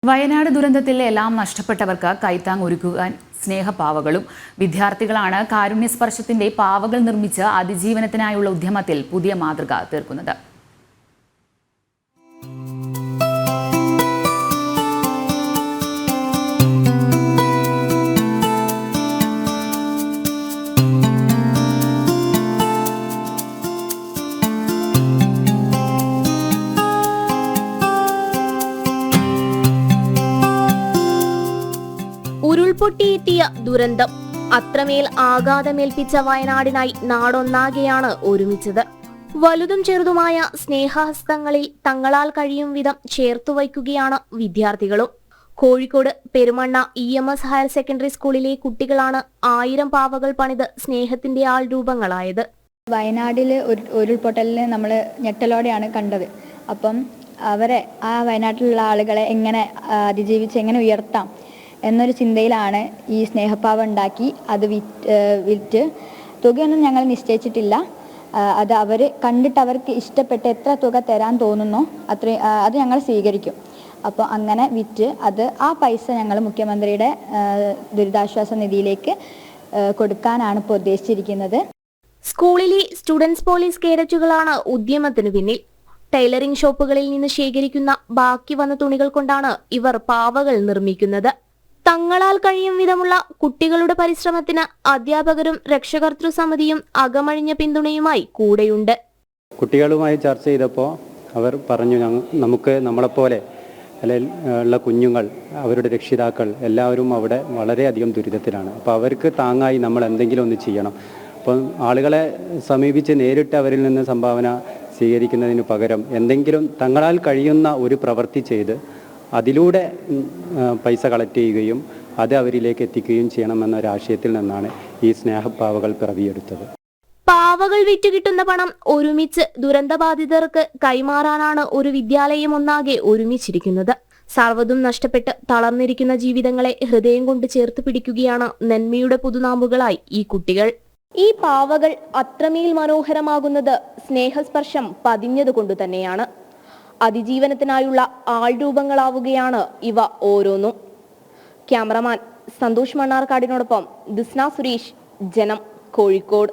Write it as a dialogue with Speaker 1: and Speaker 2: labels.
Speaker 1: വയനാട് ദുരന്തത്തിലെ എല്ലാം നഷ്ടപ്പെട്ടവർക്ക് കൈത്താങ് ഒരുക്കുവാൻ സ്നേഹപാവകളും വിദ്യാർത്ഥികളാണ് കാരുണ്യസ്പർശത്തിന്റെ പാവകൾ നിർമ്മിച്ച് അതിജീവനത്തിനായുള്ള ഉദ്യമത്തിൽ പുതിയ മാതൃക തീർക്കുന്നത്.
Speaker 2: ഉരുൾപൊട്ടിയെത്തിയ ദുരന്തം അത്രമേൽ ആഘാതമേൽപ്പിച്ച വയനാടിനായി നാടൊന്നാകെയാണ് ഒരുമിച്ചത്. വലുതും ചെറുതുമായ സ്നേഹഹസ്തങ്ങളിൽ തങ്ങളാൽ കഴിയും വിധം ചേർത്തുവയ്ക്കുകയാണ് വിദ്യാർത്ഥികളും. Kozhikode Perumanna EMS higher secondary സ്കൂളിലെ കുട്ടികളാണ് 1000 പാവകൾ പണിത് സ്നേഹത്തിന്റെ ആൾ രൂപങ്ങളായത്.
Speaker 3: വയനാട്ടിൽ ഉരുൾപൊട്ടലിൽ നമ്മൾ ഞെട്ടലോടെയാണ് കണ്ടത്. അപ്പം അവരെ ആ വയനാട്ടിലുള്ള ആളുകളെ എങ്ങനെ അതിജീവിച്ച് എങ്ങനെ ഉയർത്താം എന്നൊരു ചിന്തയിലാണ് ഈ സ്നേഹപ്പാവ ഉണ്ടാക്കി അത് വിറ്റ് തുകയൊന്നും ഞങ്ങൾ നിശ്ചയിച്ചിട്ടില്ല. അത് അവർ കണ്ടിട്ട് അവർക്ക് ഇഷ്ടപ്പെട്ട് എത്ര തുക തരാൻ തോന്നുന്നോ അത് ഞങ്ങൾ സ്വീകരിക്കും. അപ്പോൾ അങ്ങനെ വിറ്റ് ആ പൈസ ഞങ്ങൾ മുഖ്യമന്ത്രിയുടെ ദുരിതാശ്വാസ നിധിയിലേക്ക് കൊടുക്കാനാണ് ഇപ്പോൾ ഉദ്ദേശിച്ചിരിക്കുന്നത്.
Speaker 2: സ്കൂളിലെ സ്റ്റുഡൻസ് പോലീസ് കേഡറ്റുകളാണ് ഉദ്യമത്തിനു പിന്നിൽ. ടൈലറിംഗ് ഷോപ്പുകളിൽ നിന്ന് ശേഖരിക്കുന്ന ബാക്കി വന്ന തുണികൾ കൊണ്ടാണ് ഇവർ പാവകൾ നിർമ്മിക്കുന്നത്. തങ്ങളാൽ കഴിയും വിധമുള്ള കുട്ടികളുടെ പരിശ്രമത്തിന് അധ്യാപകരും രക്ഷകർതൃ സമിതിയും അകമഴിഞ്ഞ പിന്തുണയുമായി കൂടെയുണ്ട്.
Speaker 4: കുട്ടികളുമായി ചർച്ച ചെയ്തപ്പോൾ അവർ പറഞ്ഞു, നമുക്ക് നമ്മളെപ്പോലെ ഉള്ള കുഞ്ഞുങ്ങൾ, അവരുടെ രക്ഷിതാക്കൾ എല്ലാവരും അവിടെ വളരെയധികം ദുരിതത്തിലാണ്. അപ്പോൾ അവർക്ക് താങ്ങായി നമ്മൾ എന്തെങ്കിലും ഒന്ന് ചെയ്യണം. അപ്പം ആളുകളെ സമീപിച്ച് നേരിട്ട് അവരിൽ നിന്ന് സംഭാവന സ്വീകരിക്കുന്നതിന് പകരം എന്തെങ്കിലും തങ്ങളാൽ കഴിയുന്ന ഒരു പ്രവൃത്തി ചെയ്ത് അതിലൂടെ പൈസ കളക്ട് ചെയ്യുകയും അത് അവരിലേക്ക് എത്തിക്കുകയും ചെയ്യണമെന്നൊരാശയത്തിൽ നിന്നാണ് ഈ സ്നേഹപ്പാവകൾ പിറവിയെടുത്തത്.
Speaker 2: പാവകൾ വിറ്റുകിട്ടുന്ന പണം ഒരുമിച്ച് ദുരന്തബാധിതർക്ക് കൈമാറാനാണ് ഒരു വിദ്യാലയം ഒന്നാകെ ഒരുമിച്ചിരിക്കുന്നത്. സർവ്വതും നഷ്ടപ്പെട്ട് തളർന്നിരിക്കുന്ന ജീവിതങ്ങളെ ഹൃദയം കൊണ്ട് ചേർത്ത് പിടിക്കുകയാണ് നന്മയുടെ പുതുനാമ്പുകളായി ഈ കുട്ടികൾ. ഈ പാവകൾ അത്രമേൽ മനോഹരമാകുന്നത് സ്നേഹസ്പർശം പതിഞ്ഞതുകൊണ്ടു തന്നെയാണ്. അതിജീവനത്തിനായുള്ള ആൾരൂപങ്ങളാവുകയാണ് ഇവ ഓരോന്നും. ക്യാമറമാൻ സന്തോഷ് മണ്ണാർക്കാടിനോടൊപ്പം ദിസ്ന സുരേഷ്, ജനം, കോഴിക്കോട്.